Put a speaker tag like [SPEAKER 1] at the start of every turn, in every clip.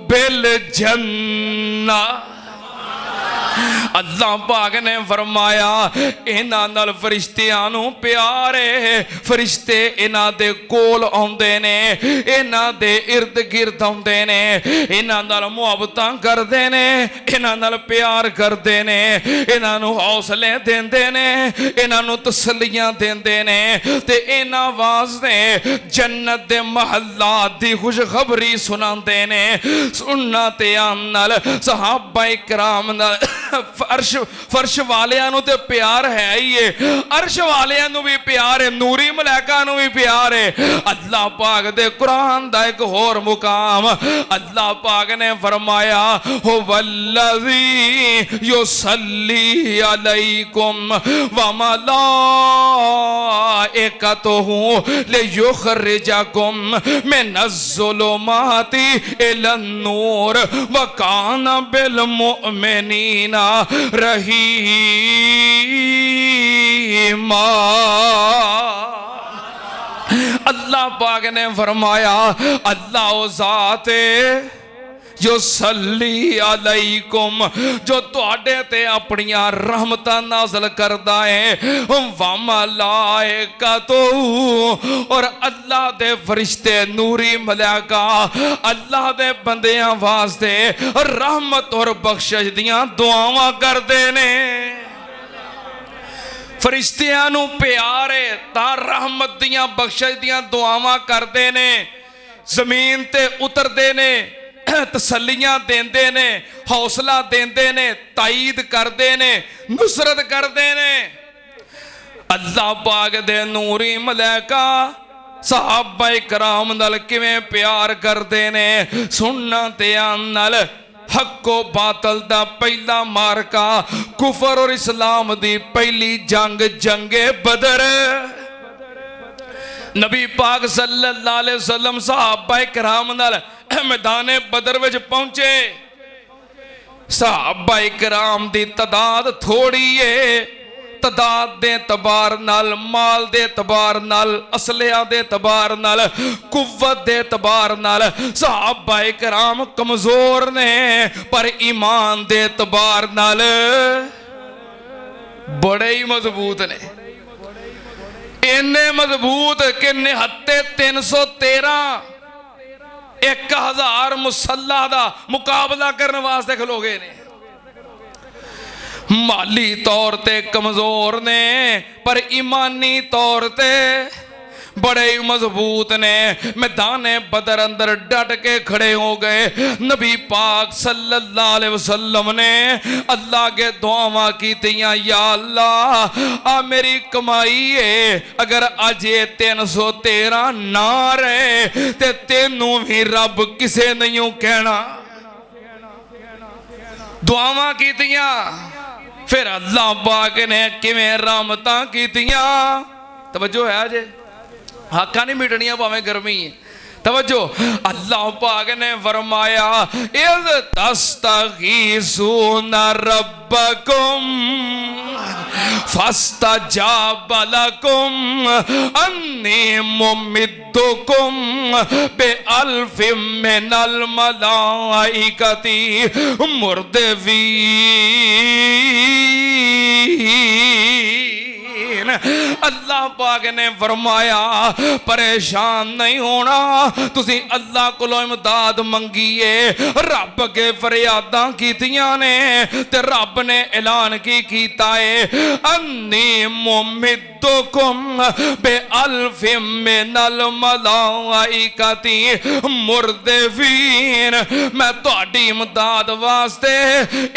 [SPEAKER 1] Bill जन्ना। अल्लाह पाक ने फरमाया इन्हां नाल फरिश्तियां नूं प्यार है, फरिश्ते इन्हां दे कोल आउंदे ने, इन्हां दे इर्द गिर्द आउंदे ने, इन्हां नाल मुहब्बतां करदे ने, इन्हां नाल प्यार करदे ने, इन्हां नूं हौसले देंदे ने, इन्हां नूं तसल्लियां देंदे ने ते इन्हां वास्ते जन्नत दे महल्लात दी खुशखबरी सुनांदे ने। सुनना ते आम नाल सहाबा इकराम नाल फर्श वालियां नूं ते प्यार है ही है, अर्श वालियां नूं भी प्यार है, नूरी मलाइका नूं भी प्यार है। अल्लाह पाक दे कुरान दा एक होर मुकाम अल्लाह पाक ने फरमाया हो वल्लज़ी युसल्ली अलैकुम व मलाइकतुहु लियुखरिजकुम मिनज़्ज़ुलुमाति इलन-नूर व काना बिल मुमिनीना रहीमा। अल्लाह पाक ने फरमाया अल्लाह ओ ज़ात जो सल्ली अलैकुम जो तुहाडे ते अपनियां रहमतां नाज़िल करदा है, व मलाइकतु और अल्लाह दे फरिश्ते नूरी मलाइका अल्लाह दे बंदियां वास्ते रहमत और बख्शिश दियां दुआवां करदे ने। फरिश्तियां नूं प्यार है तां रहमत दियां बख्शिश दियां दुआवां करदे ने, जमीन ते उतरदे ने, तसल्लियां देंदे ने, हौसला देंदे ने, ताईद करदे ने, नुसरत करदे ने। अल्लाह पाक दे नूरी मलाइका सहाबा इकराम नाल किवें प्यार करदे ने। सुनना ते आन नाल हक्को बातल दा पहला मारका कुफर और इस्लाम दी पहली जंग जंगे बदर। नबी पाक सल्लल्लाहु अलैहि वसल्लम सहाबा इकराम नाल मैदाने बदर विच पहुंचे। सहाबा इकराम दी तादाद थोड़ी है, तादाद दे तबार नाल, माल दे तबार नाल, असलिया दे तबार नाल, कुव्वत दे तबार नाल सहाबा इकराम कमजोर ने, पर ईमान दे तबार नाल बड़े ही मजबूत ने। इन्ने मजबूत कि निहत्ते 313 1000 मुसल्ला दा मुकाबला करने वास्ते खलो गए ने। माली तौर ते कमजोर ने पर ईमानी तौर ते बड़े ही मजबूत ने। मैदाने बदर अंदर डट के खड़े हो गए। नबी पाक सल्लल्लाहु अलैहि वसल्लम ने अल्लाह के दुआवां कीतियां, या अल्लाह आ मेरी कमाई है, अगर अज ये 313 ना रहे ते तेनू भी रब किसे नहीं कहना। दुआवां कीतियां, फिर अल्लाह पाक ने किवें रहमतां कीतियां। तवज्जो है जे हाका नहीं मिटनिया भावें गर्मी है। तवज्जो अल्लाह पाक ने फरमाया इज़ तस्तगीसूना रब्बकुम फस्तजाब लकुम अन्नी मुमिद्दुकुम बिअल्फिम मिनल मलाइकति मुर्दवीन। अल्लाह पाक ने फरमाया परेशान नहीं होना, तुसी अल्लाह कोलों इमदाद मंगीए। रब के फरियादां कीतियां ने ते रब ने ऐलान की कीता है अन्नी मुमिद्दुकुम बिअल्फिम मिनल मलाइकति मुर्दवीन। मैं तुहाडी इमदाद वास्ते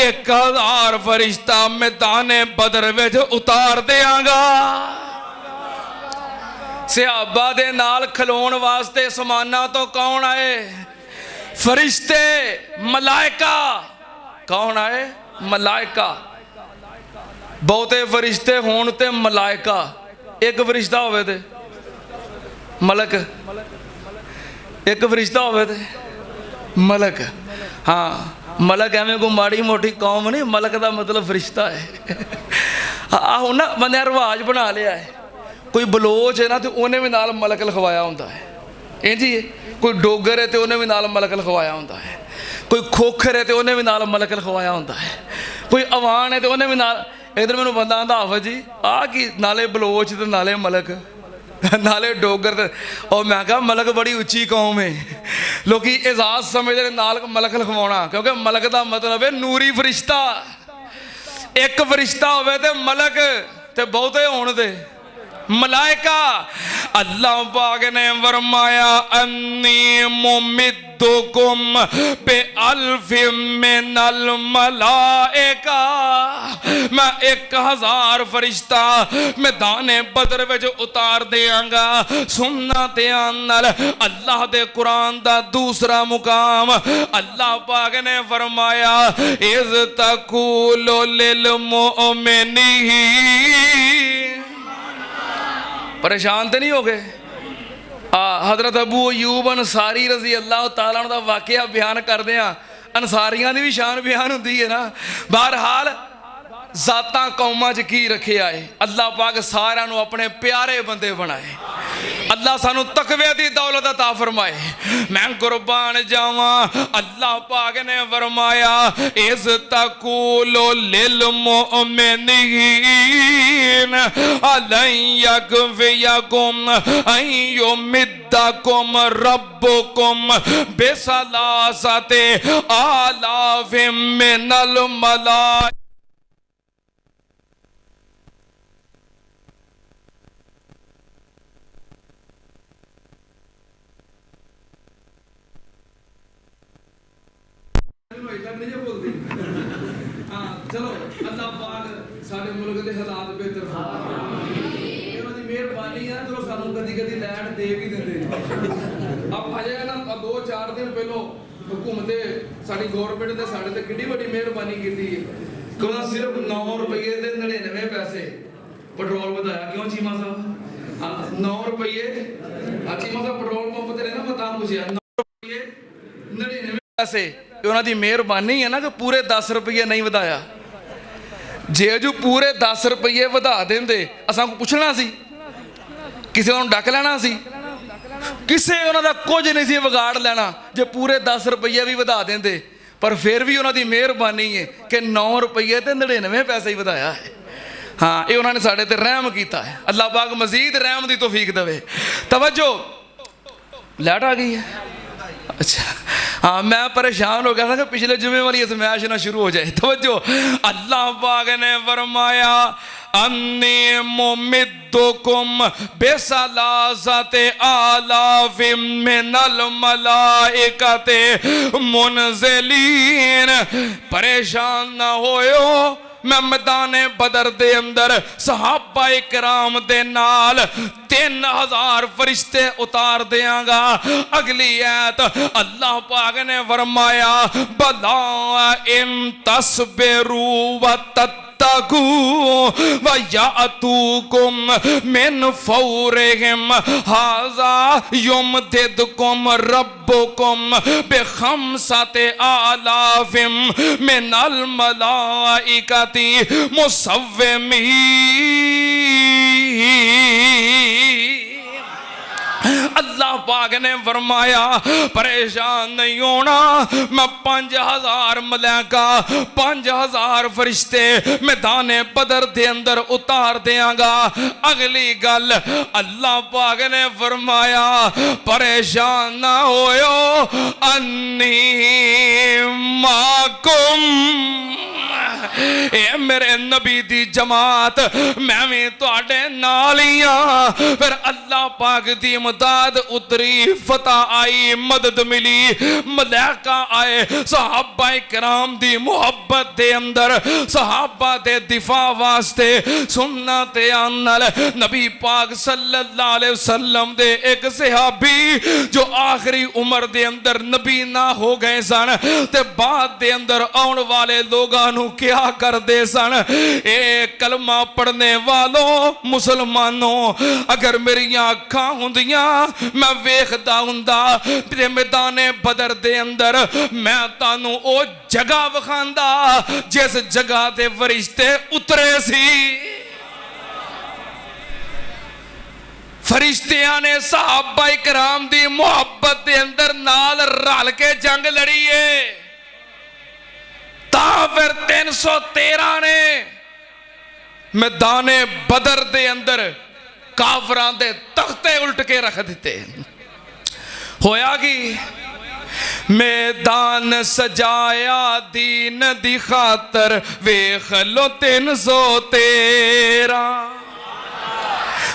[SPEAKER 1] 1000 फरिश्ता मैदाने बदर विच उतार देंगा। सहाबा दे नाल खलोण वास्ते समाना तो कौन आए? फरिश्ते, मलाइका। कौन आए? मलाइका। बहुते फरिश्ते होण ते मलाइका, एक फरिश्ता होवे ते मलक, एक फरिश्ता होवे ते मलक। हाँ, मलक एवं कोई माड़ी मोटी कौम नहीं, मलक का मतलब फरिश्ता है। हाँ ना, बंदे रिवाज बना लिया है, कोई बलोच है ना तो उन्हें भी नाल मलक लिखवाया होंदा है। इंज ही
[SPEAKER 2] कोई डोगर है तो उन्हें भी नाल मलक लिखवाया होंदा है, कोई खोखर है तो उन्हें भी नाल मलक लिखवाया होंदा है, कोई अवान है तो उन्हें भी नाल। इधर मैनू बंदा आंदा हाफिज़ जी आ कि नाले बलोच तो नाले मलक नाले डोगर। और मैं कहा मलक बड़ी उच्ची कौम है, लोग एजाज समझते नाल मलक लिखवाना, क्योंकि मलक का मतलब है नूरी फरिश्ता। एक फरिश्ता होवे ते मलक ते बहुते होण दे मलाइका। अल्लाह पाक ने फरमाया अन्नी मुमिद्दुकुम बे अल्फिम मिनल मलाइका, मैं 1000 फरिश्ता मैदाने बदर विच उतार देंगा। सुनना ध्यान नाल अल्लाह दे कुरान दा दूसरा मुकाम अल्लाह पाक ने फरमाया इज़ तक़ूलु लिल मुमिनीन। परेशान तो नहीं हो गए? हजरत अबू अयूब अंसारी रजी अल्लाह तआला अन्हु दा वाकया बयान करते हैं। अंसारियां दी भी शान बयान होंदी है ना। बहरहाल जातां कौमां च की रखिया है, अल्लाह पाक सारियां नूं अपने प्यारे बंदे बनाए। अल्लाह सानू तकवे दी दौलत अता फरमाए। मैं कुर्बान जावा, अल्लाह पाक ने फरमाया इज़ तक़ूलु लिल मुमिनीन अलन यकफ़ियकुम अन युमिद्दकुम रब्बुकुम बिसलासति आलाफिम मिनल मलाइका। चलो अल्लाह पाक साडे मुल्क के हालात बेहतर मेहरबानी है। चलो सानू कदी कदी लैंड दे भी देंगे। अब अजे ना 2-4 दिन पहलों हुकूमते साडी गवर्नमेंट ने साडे ते कितनी बड़ी मेहरबानी की है कि उन्होंने सिर्फ 9 रुपये ते 99 पैसे पेट्रोल बताया। क्यों चीमा साहब? 9 रुपये चीमा साहब पेट्रोल पंप ते ना मैं पूछा 9 रुपये 99 पैसे। उन्होंने दी मेहरबानी है ना कि पूरे 10 रुपये नहीं वधाया। जे जो पूरे 10 रुपये वधा देंदे असां को पुछना सी, किसी को डक लेना सी, किसी उन्होंने कुछ नहीं सी विगाड़ लेना जे पूरे 10 रुपये भी वधा देंदे। पर फिर भी उन्होंने मेहरबानी है कि 9 रुपये ते 99 पैसे ही वधाया है। हाँ, ये उन्होंने साढ़े ते रहम किया है। अल्लाह पाक मजीद रहम दी तौफीक देवे। तवज्जो, लाइट आ गई है। अच्छा हाँ, मैं परेशान हो गया था कि पिछले जुमे वाली स्मैश ना शुरू हो जाए। तवज्जो, अल्लाह पाक ने फरमाया अन्नी मुमिद्दुकुम बिसलासति आलाफिम मिनल मलाइकति मुनज़िलीन। परेशान ना होयो, मैं मैदाने बदर दे अंदर सहाबा इकराम दे नाल 3000 फरिश्ते उतार देंगा। अगली आयत अल्लाह पाक ने फरमाया बला इन तस्बिरू व तत्तकू व यातूकुम मिन फौरिहिम हाज़ा युमदिदकुम रब्बुकुम बिखम्सति आलाफिम मिनल मलाइकति मुसव्विमीन। अल्लाह पाक ने फरमाया परेशान नहीं होना, मैं 5000 मलाइका 5000 फरिश्ते मैदाने बदर दे अंदर उतार देंगा। अगली गल अल्लाह पाक ने फरमाया परेशान ना होयो अन्नी माकुम। ए मेरे नबी दी जमात मैं भी तुहाडे नाल ही हां। फिर अल्लाह पाक दी इमदाद उतरी, फतह आई, मदद मिली, मलाइका आए, सहाबा इकराम दी मुहब्बत दे अंदर सहाबा दे दिफा वास्ते सुन्ना ते आनल नबी पाक सल्लल्लाहु अलैहि वसल्लम दे एक सहाबी जो आखिरी उम्र दे अंदर नबी ना हो गए सन ते बाद दे अंदर आने वाले लोगों नू क्या करते सन। ए कलमा पढ़ने वालों मुसलमानों, अगर मेरी अखां हुंदियां मैं वेखदा हुंदा ते मैदाने बदर दे अंदर मैं तानू ओ जगह विखांदा जिस जगह ते फरिश्ते उतरे सी।
[SPEAKER 1] फरिश्तियां ने सहाबा इकराम दी मुहब्बत दे अंदर नाल रल के जंग लड़ी है। ता फिर 313 ने मैदाने बदर दे अंदर काफरां दे तख्ते उल्ट के रख दिते। होया कि मैदान सजाया दीन दी खातर, वेख लो 313।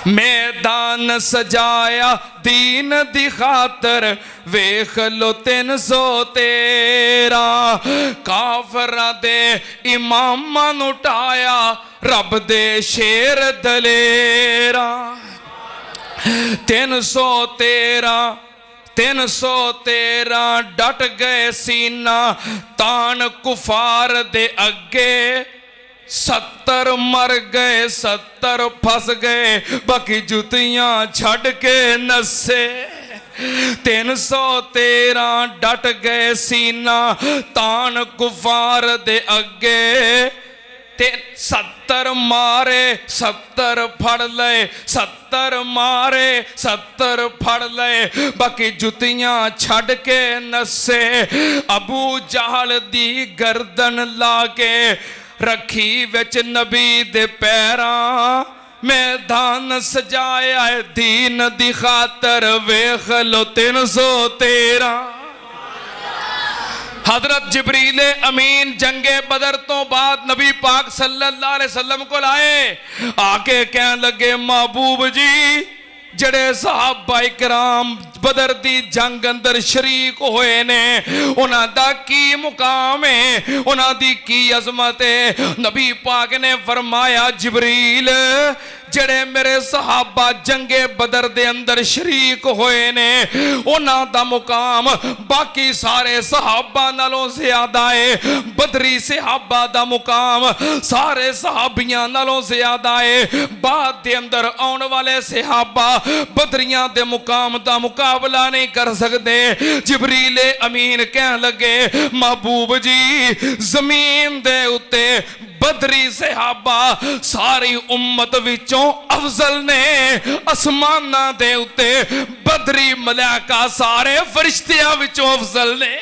[SPEAKER 1] मैदान सजाया दीन दी खातर, वेख लो 313। काफरां दे इमामां नूं ढाया, रब दे शेर दलेरा। 313 डट गए सीना तान कुफार दे अगे। 70 मर गए 70 फस गए, बाकी जुतियां छड़ के नसे। 313 डट गए सीना तान कुफार दे अगे। 70 मारे 70 फड़ ले, 70 मारे 70 फड़ ले, बाकी जुतियां छड़ के नसे। अबू जहल दी गर्दन ला के रखी विच नबी दे पैरां। मैदान सजाया दीन दी खातर, वेख लो 313। हजरत जिब्रील अमीन जंगे बदर तो बाद नबी पाक सल्लल्लाहु अलैहि वसल्लम को आए, आके कहने लगे महबूब जी जड़े सहाबा इकराम बदर दी जंग अंदर शरीक होए ने, उन्हां दा की मुकाम है, उन्हां दी की अजमत है। नबी पाक ने फरमाया जिब्रील जड़े मेरे सहाबा जंगे बदर दे अंदर शरीक होए ने, उन्हां दा मुकाम बाकी सारे सहाबा नालों ज्यादा है। बदरी सहाबा दा मुकाम सारे सहाबियां नालों ज्यादा है। बाद दे अंदर आने वाले सहाबा बदरियां दे मुकाम दा मुकाबला नहीं कर सकते। जिब्रील अमीन कहने लगे महबूब जी जमीन दे उत्ते बदरी सहाबा सारी उम्मत विचों अफजल ने, आसमाना दे उत्ते बदरी मलाइका सारे फरिश्तियां विचों अफजल ने।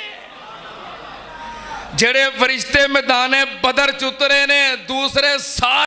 [SPEAKER 1] जेड़े फरिश्ते मैदाने बदर च उतरे ने दूसरे सारे